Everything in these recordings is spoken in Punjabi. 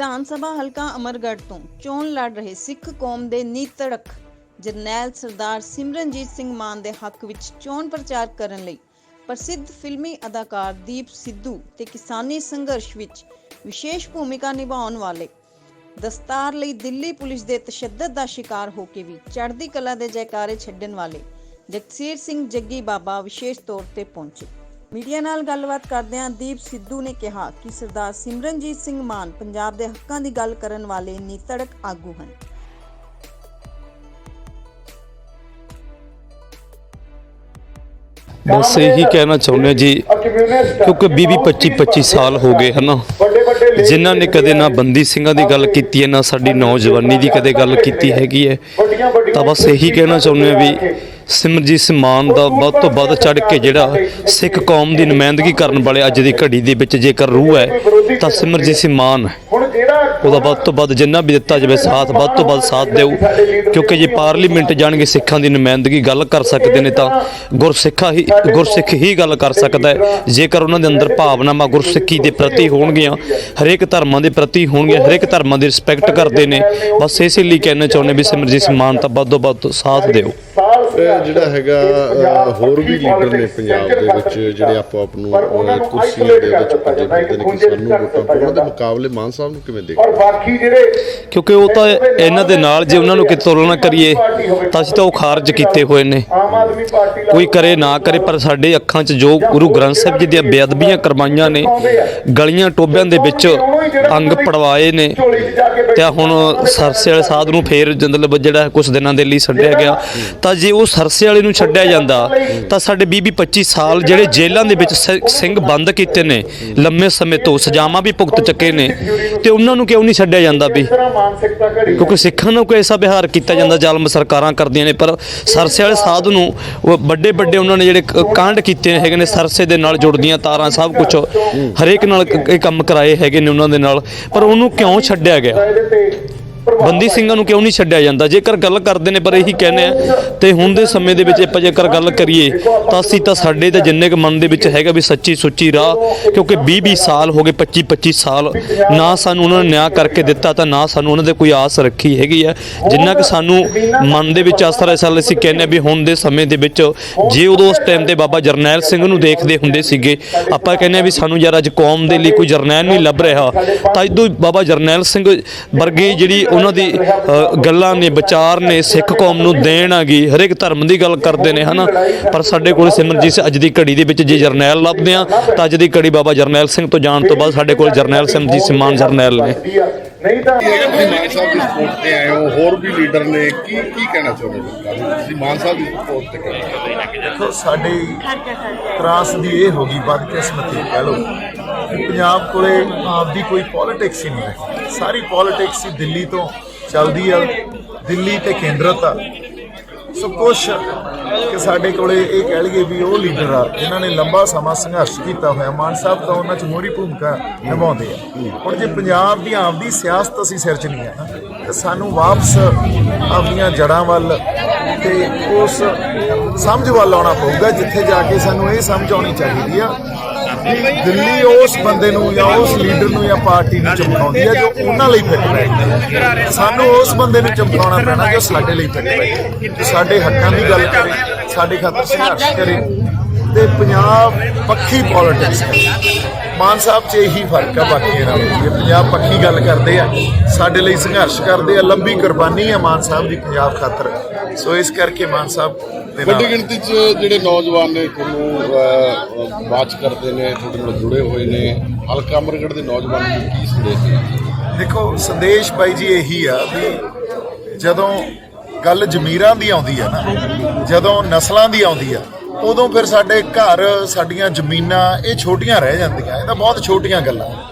विधान सभा हलका अमरगढ़ तो चोण लड़ रहे सिख कौम के नीतड़क जरनैल सरदार सिमरनजीत सिंह मान के हक विच चोण प्रचार करन लई प्रसिद्ध फिल्मी अदाकार दीप सिद्धू ते किसानी संघर्ष विच विशेष भूमिका निभाउण वाले दस्तार लई दिल्ली पुलिस के तशद्दद का शिकार होके भी चढ़दी कला के जयकारे छड्डण वाले जगसीर सिंह जग्गी बाबा विशेष तौर पर पहुंचे। मीडिया नाल गलबात करदिआं दीप सिद्धू ने कहा कि सरदार सिमरनजीत सिंह मान पंजाब के हक्कां दी गल करन वाले नीतड़क आगू हैं। बस यही कहना चाहुंदे जी, क्योंकि 20-25 साल हो गए है ना, जिन्हां ने कदे ना बंदी सिंघां दी गल कीती है ना साडी नौजवानी दी कदे गल कीती हैगी है, तां बस यही कहना चाहुंदे भी सिमरजीत सिंह मान दा वध तो वध चढ़ के जिहड़ा सिख कौम दी नुमाइंदगी करन वाले अज दी घड़ी दे विच जेकर रूह है तां सिमरजीत सिंह मान है। ਉਹਦਾ ਵੱਧ ਤੋਂ ਵੱਧ ਜਿੰਨਾ ਵੀ ਦਿੱਤਾ ਜਾਵੇ ਸਾਥ ਵੱਧ ਤੋਂ ਵੱਧ ਸਾਥ ਦਿਓ, ਕਿਉਂਕਿ ਜੇ ਪਾਰਲੀਮੈਂਟ ਜਾਣਗੇ ਸਿੱਖਾਂ ਦੀ ਨੁਮਾਇੰਦਗੀ ਗੱਲ ਕਰ ਸਕਦੇ ਨੇ ਤਾਂ ਗੁਰਸਿੱਖ ਹੀ ਗੱਲ ਕਰ ਸਕਦਾ ਹੈ। ਜੇਕਰ ਉਹਨਾਂ ਦੇ ਅੰਦਰ ਭਾਵਨਾਵਾਂ ਗੁਰਸਿੱਖੀ ਦੇ ਪ੍ਰਤੀ ਹੋਣਗੀਆਂ, ਹਰੇਕ ਧਰਮਾਂ ਦੇ ਪ੍ਰਤੀ ਹੋਣਗੀਆਂ, ਹਰੇਕ ਧਰਮਾਂ ਦੀ ਰਿਸਪੈਕਟ ਕਰਦੇ ਨੇ, ਬਸ ਇਸੇ ਲਈ ਕਹਿਣਾ ਚਾਹੁੰਦੇ ਵੀ ਸਿਮਰਜੀਤ ਸਿੰਘ ਮਾਨ ਤਾਂ ਵੱਧ ਤੋਂ ਵੱਧ ਸਾਥ ਦਿਓ। ਜਿਹੜਾ ਹੈਗਾ ਹੋਰ ਵੀ ਲੀਡਰ ਨੇ ਪੰਜਾਬ ਦੇ ਵਿੱਚ ਜਿਹੜੇ ਆਪੋ ਆਪ ਨੂੰ ਕੁਰਸੀਆਂ ਦੇ ਵਿੱਚ ਭੱਜੇ ਫਿਰਦੇ ਨੇ ਕਿ ਸਾਨੂੰ ਵੋਟਾਂ ਪਾਉਣ, ਉਹਨਾਂ ਦੇ ਮੁਕਾਬਲੇ ਮਾਨ ਸਾਹਿਬ ਨੂੰ ਕਿਵੇਂ ਦੇਖਦੇ? ਕਿਉਂਕਿ ਉਹ ਤਾਂ ਇਹਨਾਂ ਦੇ ਨਾਲ ਜੇ ਉਹਨਾਂ ਨੂੰ ਕਿਤੇ ਤੁਲਨਾ ਕਰੀਏ ਤਾਂ ਅਸੀਂ ਤਾਂ ਉਹ ਖਾਰਜ ਕੀਤੇ ਹੋਏ ਨੇ, ਕੋਈ ਕਰੇ ਨਾ ਕਰੇ, ਪਰ ਸਾਡੇ ਅੱਖਾਂ 'ਚ ਜੋ ਗੁਰੂ ਗ੍ਰੰਥ ਸਾਹਿਬ ਜੀ ਦੀਆਂ ਬੇਅਦਬੀਆਂ ਕਰਵਾਈਆਂ ਨੇ, ਗਲੀਆਂ ਟੋਭਿਆਂ ਦੇ ਵਿੱਚ ਅੰਗ ਪੜਵਾਏ ਨੇ, ਤੇ ਹੁਣ ਸਰਸੇ ਵਾਲੇ ਸਾਧ ਨੂੰ ਫੇਰ ਮਤਲਬ ਜਿਹੜਾ ਕੁਝ ਦਿਨਾਂ ਦੇ ਲਈ ਛੱਡਿਆ ਗਿਆ, ਤਾਂ ਜੇ ਉਹ ਸਰਸੇ ਵਾਲੇ ਨੂੰ ਛੱਡਿਆ ਜਾਂਦਾ ਤਾਂ ਸਾਡੇ 20-25 ਸਾਲ ਜਿਹੜੇ ਜੇਲ੍ਹਾਂ ਦੇ ਵਿੱਚ ਸਿੰਘ ਬੰਦ ਕੀਤੇ ਨੇ, ਲੰਮੇ ਸਮੇਂ ਤੋਂ ਸਜ਼ਾਵਾਂ ਵੀ ਭੁਗਤ ਚੁੱਕੇ ਨੇ, ਤੇ ਉਹਨਾਂ ਨੂੰ ਕਿਉਂ ਨਹੀਂ ਛੱਡਿਆ ਜਾਂਦਾ ਵੀ? ਕਿਉਂਕਿ ਸਿੱਖਾਂ ਨੂੰ ਕੋਈ ਐਸਾ ਵਿਹਾਰ ਕੀਤਾ ਜਾਂਦਾ, ਜ਼ਾਲਮ ਸਰਕਾਰਾਂ ਕਰਦੀਆਂ ਨੇ, ਪਰ ਸਰਸੇ ਵਾਲੇ ਸਾਧ ਨੂੰ ਵੱਡੇ ਉਹਨਾਂ ਨੇ ਜਿਹੜੇ ਕਾਂਡ ਕੀਤੇ ਹੈਗੇ ਨੇ, ਸਰਸੇ ਦੇ ਨਾਲ ਜੁੜਦੀਆਂ ਤਾਰਾਂ ਸਭ ਕੁਝ ਹਰੇਕ ਨਾਲ ਇਹ ਕੰਮ ਕਰਾਏ ਹੈਗੇ ਨੇ ਉਹਨਾਂ ਦੇ ਨਾਲ, ਪਰ ਉਹਨੂੰ ਕਿਉਂ ਛੱਡਿਆ ਗਿਆ? ਬੰਦੀ ਸਿੰਘਾਂ ਨੂੰ ਕਿਉਂ ਨਹੀਂ ਛੱਡਿਆ ਜਾਂਦਾ? ਜੇਕਰ ਗੱਲ ਕਰਦੇ ਨੇ, ਪਰ ਇਹੀ ਕਹਿੰਦੇ ਆ ਤੇ ਹੁਣ ਦੇ ਸਮੇਂ ਦੇ ਵਿੱਚ ਆਪਾਂ ਜੇਕਰ ਗੱਲ ਕਰੀਏ ਤਾਂ ਅਸੀਂ ਤਾਂ ਸਾਡੇ ਤਾਂ ਜਿੰਨੇ ਕੁ ਮਨ ਦੇ ਵਿੱਚ ਹੈਗਾ ਵੀ ਸੱਚੀ ਸੁੱਚੀ ਰਾਹ, ਕਿਉਂਕਿ 20 ਸਾਲ ਹੋ ਗਏ, 25 ਸਾਲ ਨਾ ਸਾਨੂੰ ਉਹਨਾਂ ਨੇ ਨਿਆਂ ਕਰਕੇ ਦਿੱਤਾ, ਤਾਂ ਨਾ ਸਾਨੂੰ ਉਹਨਾਂ ਦੇ ਕੋਈ ਆਸ ਰੱਖੀ ਹੈਗੀ ਆ। ਜਿੰਨਾ ਕਿ ਸਾਨੂੰ ਮਨ ਦੇ ਵਿੱਚ ਆਸਰਾ ਇਸ ਅਸੀਂ ਕਹਿੰਦੇ ਵੀ ਹੁਣ ਦੇ ਸਮੇਂ ਦੇ ਵਿੱਚ ਜੇ ਉਦੋਂ ਉਸ ਟਾਈਮ ਤੇ ਬਾਬਾ ਜਰਨੈਲ ਸਿੰਘ ਨੂੰ ਦੇਖਦੇ ਹੁੰਦੇ ਸੀਗੇ, ਆਪਾਂ ਕਹਿੰਦੇ ਵੀ ਸਾਨੂੰ ਯਾਰ ਅੱਜ ਕੌਮ ਦੇ ਲਈ ਕੋਈ ਜਰਨੈਲ ਨਹੀਂ ਲੱਭ ਰਿਹਾ, ਤਾਂ ਇਦੋਂ ਬਾਬਾ ਜਰਨੈਲ ਸਿੰਘ ਵਰਗੇ ਜਿਹੜੀ ਉਹਨਾਂ ਦੀ ਗੱਲਾਂ ਨੇ, ਵਿਚਾਰ ਨੇ, ਸਿੱਖ ਕੌਮ ਨੂੰ ਦੇਣ ਆ ਗਈ, ਹਰੇਕ ਧਰਮ ਦੀ ਗੱਲ ਕਰਦੇ ਨੇ ਹਨਾ, ਪਰ ਸਾਡੇ ਕੋਲ ਸਿਮਰਜੀਤ ਸਿੰਘ ਅੱਜ ਦੀ ਘੜੀ ਦੇ ਵਿੱਚ ਜੇ ਜਰਨੈਲ ਲੱਭਦੇ ਆ ਤਾਂ ਅੱਜ ਦੀ ਘੜੀ ਬਾਬਾ ਜਰਨੈਲ ਸਿੰਘ ਤੋਂ ਜਾਣ ਤੋਂ ਬਾਅਦ ਸਾਡੇ ਕੋਲ ਜਰਨੈਲ ਸਿਮਰਜੀਤ ਸਿੰਘ ਮਾਨ ਜਰਨੈਲ ਨੇ। ਨਹੀਂ ਤਾਂ ਮਾਨ ਸਾਹਿਬ ਦੀ ਸਪੋਰਟ ਤੇ ਆਏ ਹੋ, ਹੋਰ ਵੀ ਲੀਡਰ ਨੇ, ਕੀ ਕਹਿਣਾ ਚਾਹੁੰਦੇ ਹੋ ਤੁਸੀਂ ਮਾਨ ਸਾਹਿਬ ਦੀ ਸਪੋਰਟ ਤੇ? ਦੇਖੋ ਸਾਡੀ ਤਰਾਸ ਦੀ ਇਹ ਹੋ ਗਈ ਬਦਕਿਸਮਤੀ ਕਹਿ ਲਓ, ਪੰਜਾਬ ਕੋਲੇ ਆਪਦੀ ਕੋਈ ਪੋਲੀਟਿਕਸ ਹੀ ਨਹੀਂ ਰਹੀ, ਸਾਰੀ ਪੋਲੀਟਿਕਸ ਹੀ ਦਿੱਲੀ ਤੋਂ ਚੱਲਦੀ ਆ, ਦਿੱਲੀ ਤੇ ਕੇਂਦਰਤ ਆ ਸਭ ਕੁਛ, ਕਿ ਸਾਡੇ ਕੋਲੇ ਇਹ ਕਹਿ ਲਈਏ ਵੀ ਉਹ ਲੀਡਰ ਆ ਜਿਨ੍ਹਾਂ ਨੇ ਲੰਬਾ ਸਮਾਂ ਸੰਘਰਸ਼ ਕੀਤਾ ਹੋਇਆ। ਮਾਨ ਸਾਹਿਬ ਤਾਂ ਉਹਨਾਂ 'ਚ ਮੋਹਰੀ ਭੂਮਿਕਾ ਨਿਭਾਉਂਦੇ ਆ। ਹੁਣ ਜੇ ਪੰਜਾਬ ਦੀ ਆਪਦੀ ਸਿਆਸਤ ਅਸੀਂ ਸਿਰ 'ਚ ਨਹੀਂ ਆ ਤਾਂ ਸਾਨੂੰ ਵਾਪਸ ਆਪਣੀਆਂ ਜੜ੍ਹਾਂ ਵੱਲ ਤੇ ਉਸ ਸਮਝ ਵੱਲ ਆਉਣਾ ਪਊਗਾ, ਜਿੱਥੇ ਜਾ ਕੇ ਸਾਨੂੰ ਇਹ ਸਮਝ ਆਉਣੀ ਚਾਹੀਦੀ ਆ ਦਿੱਲੀ ਉਸ ਬੰਦੇ ਨੂੰ ਜਾਂ ਉਸ ਲੀਡਰ ਨੂੰ ਜਾਂ ਪਾਰਟੀ ਨੂੰ ਚਮਕਾਉਂਦੀ ਹੈ ਜੋ ਉਹਨਾਂ ਲਈ ਫਿੱਟ ਬੈਠਦਾ। ਸਾਨੂੰ ਉਸ ਬੰਦੇ ਨੂੰ ਚਮਕਾਉਣਾ ਪੈਣਾ ਜੋ ਸਾਡੇ ਲਈ ਫਿੱਟ ਬੈਠੇ, ਸਾਡੇ ਹੱਕਾਂ ਦੀ ਗੱਲ ਕਰੇ, ਸਾਡੇ ਖਾਤਰ ਸੰਘਰਸ਼ ਕਰੇ ਤੇ ਪੰਜਾਬ ਪੱਖੀ ਪੋਲੀਟਿਕਸ ਕਰੇ। ਮਾਨ ਸਾਹਿਬ 'ਚ ਇਹੀ ਫਰਕ ਆ ਬਾਕੀਆਂ ਨਾਲੋਂ, ਇਹ ਪੰਜਾਬ ਪੱਖੀ ਗੱਲ ਕਰਦੇ ਆ, ਸਾਡੇ ਲਈ ਸੰਘਰਸ਼ ਕਰਦੇ ਆ, ਲੰਬੀ ਕੁਰਬਾਨੀ ਆ ਮਾਨ ਸਾਹਿਬ ਦੀ ਪੰਜਾਬ ਖਾਤਰ। ਸੋ ਇਸ ਕਰਕੇ ਮਾਨ ਸਾਹਿਬ ਵੱਡੀ ਗਿਣਤੀ 'ਚ ਜਿਹੜੇ ਨੌਜਵਾਨ ਨੇ ਤੁਹਾਨੂੰ ਵਾਚ ਕਰਦੇ ਨੇ, ਤੁਹਾਡੇ ਨਾਲ ਜੁੜੇ ਹੋਏ ਨੇ, ਹਲਕਾ ਅਮਰਗੜ੍ਹ ਦੇ ਨੌਜਵਾਨਾਂ ਨੂੰ ਕੀ ਸੰਦੇਸ਼ ਹੈ? ਦੇਖੋ ਸੰਦੇਸ਼ ਬਾਈ ਜੀ ਇਹੀ ਆ ਵੀ ਜਦੋਂ ਗੱਲ ਜ਼ਮੀਰਾਂ ਦੀ ਆਉਂਦੀ ਆ ਨਾ, ਜਦੋਂ ਨਸਲਾਂ ਦੀ ਆਉਂਦੀ ਆ, ਉਦੋਂ ਫਿਰ ਸਾਡੇ ਘਰ, ਸਾਡੀਆਂ ਜ਼ਮੀਨਾਂ ਇਹ ਛੋਟੀਆਂ ਰਹਿ ਜਾਂਦੀਆਂ। ਇਹ ਤਾਂ ਬਹੁਤ ਛੋਟੀਆਂ ਗੱਲਾਂ,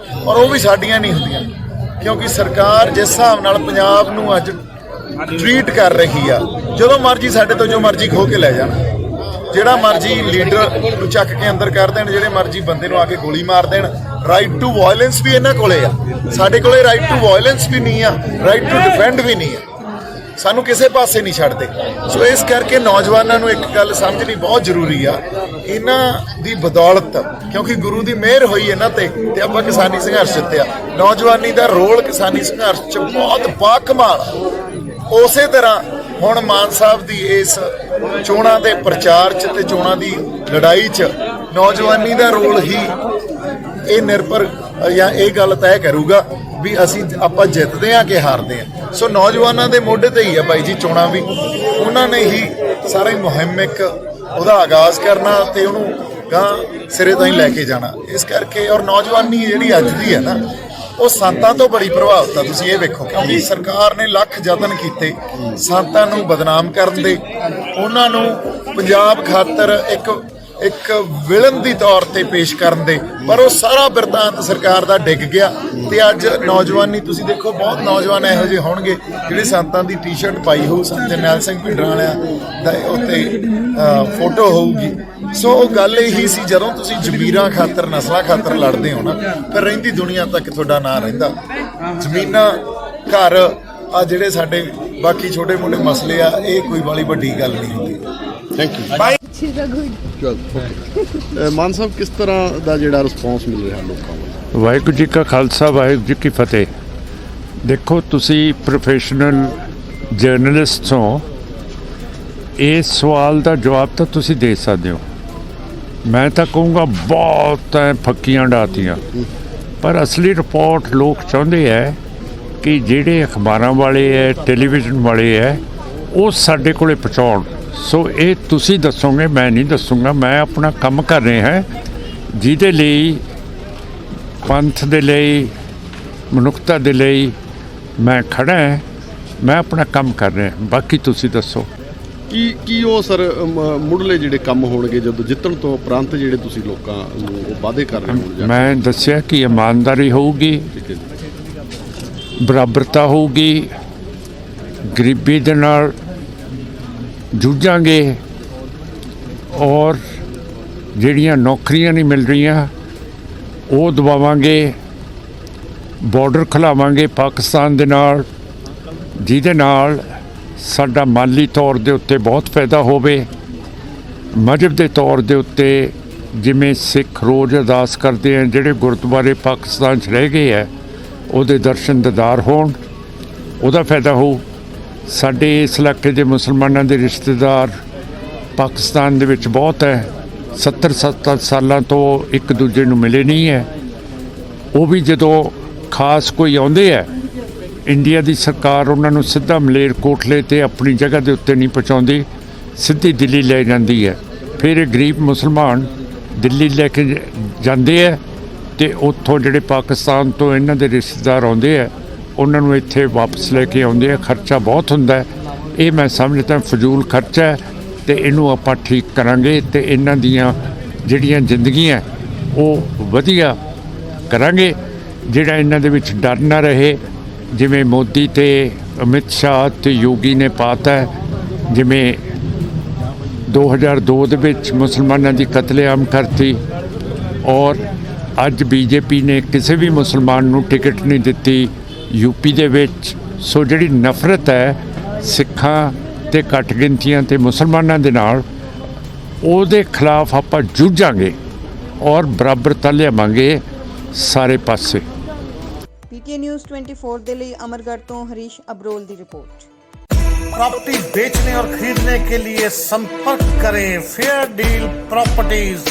ਔਰ ਉਹ ਵੀ ਸਾਡੀਆਂ ਨਹੀਂ ਹੁੰਦੀਆਂ, ਕਿਉਂਕਿ ਸਰਕਾਰ ਜਿਸ ਹਿਸਾਬ ਨਾਲ ਪੰਜਾਬ ਨੂੰ ਅੱਜ ਟਰੀਟ ਕਰ ਰਹੀ ਆ, ਜਦੋਂ ਮਰਜ਼ੀ ਸਾਡੇ ਤੋਂ ਜੋ ਮਰਜ਼ੀ ਖੋਹ ਕੇ ਲੈ ਜਾਣ, ਜਿਹੜਾ ਮਰਜ਼ੀ ਲੀਡਰ ਨੂੰ ਚੱਕ ਕੇ ਅੰਦਰ ਕਰ ਦੇਣ, ਜਿਹੜੇ ਮਰਜ਼ੀ ਬੰਦੇ ਨੂੰ ਆ ਕੇ ਗੋਲੀ ਮਾਰ ਦੇਣ। ਰਾਈਟ ਟੂ ਵਾਇਲੈਂਸ ਵੀ ਇਹਨਾਂ ਕੋਲੇ ਆ, ਸਾਡੇ ਕੋਲੇ ਰਾਈਟ ਟੂ ਵਾਇਲੈਂਸ ਵੀ ਨਹੀਂ ਆ, ਰਾਈਟ ਟੂ ਡਿਫੈਂਡ ਵੀ ਨਹੀਂ ਆ। ਸਾਨੂੰ ਕਿਸੇ ਪਾਸੇ ਨਹੀਂ ਛੱਡਦੇ। ਸੋ ਇਸ ਕਰਕੇ ਨੌਜਵਾਨਾਂ ਨੂੰ ਇੱਕ ਗੱਲ ਸਮਝਣੀ ਬਹੁਤ ਜ਼ਰੂਰੀ ਆ, ਇਹਨਾਂ ਦੀ ਬਦੌਲਤ, ਕਿਉਂਕਿ ਗੁਰੂ ਦੀ ਮਿਹਰ ਹੋਈ ਇਹਨਾਂ ਤੇ ਆਪਾਂ ਕਿਸਾਨੀ ਸੰਘਰਸ਼ ਜਿੱਤਿਆ। ਨੌਜਵਾਨੀ ਦਾ ਰੋਲ ਕਿਸਾਨੀ ਸੰਘਰਸ਼ 'ਚ ਬਹੁਤ ਬਾਕਮਾਲ। ਉਸੇ ਤਰ੍ਹਾਂ ਹੁਣ ਮਾਨ ਸਾਹਿਬ ਦੀ ਇਸ ਚੋਣਾਂ ਦੇ ਪ੍ਰਚਾਰ 'ਚ ਤੇ ਚੋਣਾਂ ਦੀ ਲੜਾਈ 'ਚ ਨੌਜਵਾਨੀ ਦਾ ਰੋਲ ਹੀ ਇਹ ਨਿਰਭਰ ਜਾਂ ਇਹ ਗੱਲ ਤੈਅ ਕਰੂਗਾ ਵੀ ਆਪਾਂ ਜਿੱਤਦੇ ਹਾਂ ਕਿ ਹਾਰਦੇ ਹਾਂ। ਸੋ ਨੌਜਵਾਨਾਂ ਦੇ ਮੋਢੇ ਤੇ ਹੀ ਆ ਬਾਈ ਜੀ ਚੋਣਾਂ ਵੀ, ਉਹਨਾਂ ਨੇ ਹੀ ਸਾਰੀ ਮੁਹਿੰਮ ਇੱਕ ਉਹਦਾ ਆਗਾਜ਼ ਕਰਨਾ ਤੇ ਉਹਨੂੰ ਗਾਂ ਸਿਰੇ ਤਾਈਂ ਲੈ ਕੇ ਜਾਣਾ। ਇਸ ਕਰਕੇ ਔਰ ਨੌਜਵਾਨੀ ਜਿਹੜੀ ਅੱਜ ਦੀ ਹੈ ਨਾ, ਉਹ ਸੰਤਾਂ ਤੋਂ ਬੜੀ ਪ੍ਰਭਾਵਿਤ ਆ। ਤੁਸੀਂ ਇਹ ਵੇਖੋ, ਕਿਉਂਕਿ ਸਰਕਾਰ ਨੇ ਲੱਖ ਯਤਨ ਕੀਤੇ ਸੰਤਾਂ ਨੂੰ ਬਦਨਾਮ ਕਰਨ ਦੇ, ਉਹਨਾਂ ਨੂੰ ਪੰਜਾਬ ਖਾਤਰ ਇੱਕ ਵਿਲਨ ਦੀ ਤੌਰ ਤੇ ਪੇਸ਼ ਕਰਨ ਦੇ, ਪਰ ਉਹ ਸਾਰਾ ਬਿਰਤਾਂਤ ਸਰਕਾਰ ਦਾ ਡਿੱਗ ਗਿਆ। ਤੇ ਅੱਜ ਨੌਜਵਾਨੀ ਤੁਸੀਂ ਦੇਖੋ, ਬਹੁਤ ਨੌਜਵਾਨ ਇਹੋ ਜਿਹੇ ਹੋਣਗੇ ਜਿਹੜੇ ਸੰਤਾਂ ਦੀ ਟੀ-ਸ਼ਰਟ ਪਾਈ ਹੋਊ, ਸੰਤ ਜਰਨੈਲ ਸਿੰਘ ਭਿੰਡਰਾਂ ਵਾਲਿਆਂ ਦਾ ਉੱਤੇ ਫੋਟੋ ਹੋਊਗੀ। ਸੋ ਉਹ ਗੱਲ ਇਹੀ ਸੀ, ਜਦੋਂ ਤੁਸੀਂ ਜ਼ਮੀਰਾਂ ਖਾਤਰ, ਨਸਲਾਂ ਖਾਤਰ ਲੜਦੇ ਹੋ ਨਾ, ਫਿਰ ਰਹਿੰਦੀ ਦੁਨੀਆ ਤੱਕ ਤੁਹਾਡਾ ਨਾਂ ਰਹਿੰਦਾ। ਜ਼ਮੀਨਾਂ, ਘਰ, ਆ ਜਿਹੜੇ ਸਾਡੇ ਬਾਕੀ ਛੋਟੇ ਮੋਟੇ ਮਸਲੇ ਆ, ਇਹ ਕੋਈ ਵਾਲੀ ਵੱਡੀ ਗੱਲ ਨਹੀਂ ਹੁੰਦੀ। Thank you. ਮਾਨ ਸਾਹਿਬ, ਕਿਸ ਤਰ੍ਹਾਂ ਦਾ ਜਿਹੜਾ ਰਿਸਪੌਂਸ ਮਿਲ ਰਿਹਾ ਲੋਕਾਂ ਨੂੰ? ਵਾਹਿਗੁਰੂ ਜੀ ਕਾ ਖਾਲਸਾ, ਵਾਹਿਗੁਰੂ ਜੀ ਕੀ ਫਤਿਹ। ਦੇਖੋ, ਤੁਸੀਂ ਪ੍ਰੋਫੈਸ਼ਨਲ ਜਰਨਲਿਸਟ ਹੋ, ਇਸ ਸਵਾਲ ਦਾ ਜਵਾਬ ਤਾਂ ਤੁਸੀਂ ਦੇ ਸਕਦੇ ਹੋ। ਮੈਂ ਤਾਂ ਕਹੂੰਗਾ ਬਹੁਤ ਫੱਕੀਆਂ ਡਾਤੀਆਂ, ਪਰ ਅਸਲੀ ਰਿਪੋਰਟ ਲੋਕ ਚਾਹੁੰਦੇ ਹੈ ਕਿ ਜਿਹੜੇ ਅਖਬਾਰਾਂ ਵਾਲੇ ਹੈ, ਟੈਲੀਵਿਜ਼ਨ ਵਾਲੇ ਹੈ, ਉਹ ਸਾਡੇ ਕੋਲੇ ਪਹੁੰਚਾਉਣ। ਸੋ ਇਹ ਤੁਸੀਂ ਦੱਸੋਗੇ, ਮੈਂ ਨਹੀਂ ਦੱਸੂਗਾ। ਮੈਂ ਆਪਣਾ ਕੰਮ ਕਰ ਰਿਹਾ ਹਾਂ, ਜਿਹਦੇ ਲਈ ਪੰਥ ਦੇ ਲਈ, ਮਨੁੱਖਤਾ ਦੇ ਲਈ ਮੈਂ ਖੜਾ ਹਾਂ। ਮੈਂ ਆਪਣਾ ਕੰਮ ਕਰ ਰਿਹਾ, ਬਾਕੀ ਤੁਸੀਂ ਦੱਸੋ। ਕੀ ਉਹ ਸਰ ਮੁੱਢਲੇ ਜਿਹੜੇ ਕੰਮ ਹੋਣਗੇ ਜਦੋਂ ਜਿੱਤਣ ਤੋਂ ਉਪਰੰਤ, ਜਿਹੜੇ ਤੁਸੀਂ ਲੋਕਾਂ ਨੂੰ ਉਹ ਵਾਅਦੇ ਕਰ ਰਹੇ ਹੋ? ਮੈਂ ਦੱਸਿਆ ਕਿ ਇਮਾਨਦਾਰੀ ਹੋਊਗੀ, ਬਰਾਬਰਤਾ ਹੋਊਗੀ, ਗਰੀਬੀ ਦੇ ਨਾਲ ਜੂਝਾਂਗੇ, ਔਰ ਜਿਹੜੀਆਂ ਨੌਕਰੀਆਂ ਨਹੀਂ ਮਿਲ ਰਹੀਆਂ ਉਹ ਦਵਾਵਾਂਗੇ, ਬਾਰਡਰ ਖੁੱਲ੍ਹਾਵਾਂਗੇ ਪਾਕਿਸਤਾਨ ਦੇ ਨਾਲ, ਜਿਹਦੇ ਨਾਲ ਸਾਡਾ ਮਾਲੀ ਤੌਰ ਦੇ ਉੱਤੇ ਬਹੁਤ ਫਾਇਦਾ ਹੋਵੇ। ਮਜ਼ਹਬ ਦੇ ਤੌਰ ਦੇ ਉੱਤੇ ਜਿਵੇਂ ਸਿੱਖ ਰੋਜ਼ ਅਰਦਾਸ ਕਰਦੇ ਆ, ਜਿਹੜੇ ਗੁਰਦੁਆਰੇ ਪਾਕਿਸਤਾਨ 'ਚ ਰਹਿ ਗਏ ਹੈ, ਉਹਦੇ ਦਰਸ਼ਨ ਦੀਦਾਰ ਹੋਣ, ਉਹਦਾ ਫਾਇਦਾ ਹੋਊ। ਸਾਡੇ ਇਸ ਇਲਾਕੇ ਦੇ ਮੁਸਲਮਾਨਾਂ ਦੇ ਰਿਸ਼ਤੇਦਾਰ ਪਾਕਿਸਤਾਨ ਦੇ ਵਿੱਚ ਬਹੁਤ ਹੈ, 70 ਸਾਲਾਂ ਤੋਂ ਇੱਕ ਦੂਜੇ ਨੂੰ ਮਿਲੇ ਨਹੀਂ ਹੈ। ਉਹ ਵੀ ਜਦੋਂ ਖਾਸ ਕੋਈ ਆਉਂਦੇ ਹੈ, ਇੰਡੀਆ ਦੀ ਸਰਕਾਰ ਉਹਨਾਂ ਨੂੰ ਸਿੱਧਾ ਮਲੇਰਕੋਟਲੇ ਤੇ ਆਪਣੀ ਜਗ੍ਹਾ ਦੇ ਉੱਤੇ ਨਹੀਂ ਪਹੁੰਚਾਉਂਦੀ, ਸਿੱਧੀ ਦਿੱਲੀ ਲੈ ਜਾਂਦੀ ਹੈ। ਫਿਰ ਇਹ ਗਰੀਬ ਮੁਸਲਮਾਨ ਦਿੱਲੀ ਲੈ ਕੇ ਜਾਂਦੇ ਹੈ ਤੇ ਉੱਥੋਂ ਜਿਹੜੇ ਪਾਕਿਸਤਾਨ ਤੋਂ ਇਹਨਾਂ ਦੇ ਰਿਸ਼ਤੇਦਾਰ ਆਉਂਦੇ ਹੈ, ਉਹਨਾਂ ਨੂੰ ਇੱਥੇ ਵਾਪਸ ਲੈ ਕੇ ਆਉਂਦੇ ਆ। ਖਰਚਾ ਬਹੁਤ ਹੁੰਦਾ ਹੈ, ਇਹ ਮੈਂ ਸਮਝਦਾ ਫਜ਼ੂਲ ਖਰਚਾ ਹੈ, ਤੇ ਇਹਨੂੰ ਆਪਾਂ ਠੀਕ ਕਰਾਂਗੇ ਤੇ ਇਹਨਾਂ ਦੀਆਂ ਜਿਹੜੀਆਂ ਜ਼ਿੰਦਗੀਆਂ ਉਹ ਵਧੀਆ ਕਰਾਂਗੇ। ਜਿਹੜਾ ਇਹਨਾਂ ਦੇ ਵਿੱਚ ਡਰ ਨਾ ਰਹੇ, ਜਿਵੇਂ ਮੋਦੀ ਤੇ ਅਮਿਤ ਸ਼ਾਹ ਤੇ ਯੋਗੀ ਨੇ ਪਾਤਾ ਹੈ, ਜਿਵੇਂ 2002 ਦੇ ਵਿੱਚ ਮੁਸਲਮਾਨਾਂ ਦੀ ਕਤਲੇਆਮ ਕਰਤੀ, ਔਰ ਅੱਜ ਬੀਜੇਪੀ ਨੇ ਕਿਸੇ ਵੀ ਮੁਸਲਮਾਨ ਨੂੰ ਟਿਕਟ ਨਹੀਂ ਦਿੱਤੀ ਯੂਪੀ ਦੇ ਵਿੱਚ। ਸੋ ਜਿਹੜੀ ਨਫ਼ਰਤ ਹੈ ਸਿੱਖਾਂ ਤੇ ਘੱਟ ਗਿਣਤੀਆਂ ਤੇ ਮੁਸਲਮਾਨਾਂ ਦੇ ਨਾਲ, ਉਹਦੇ ਖਿਲਾਫ ਆਪਾਂ ਜੂਝਾਂਗੇ ਔਰ ਬਰਾਬਰਤਾ ਲਿਆਵਾਂਗੇ ਸਾਰੇ ਪਾਸੇ। ਪੀਕੇ ਨਿਊਜ਼ 24 ਦੇ ਲਈ ਅਮਰਗੜ੍ਹ ਤੋਂ ਹਰੀਸ਼ ਅਬਰੋਲ ਦੀ ਰਿਪੋर्ट। प्रॉपर्टी बेचने और खरीदने के लिए संपर्क करें फेयर डील प्रॉपर्टीज।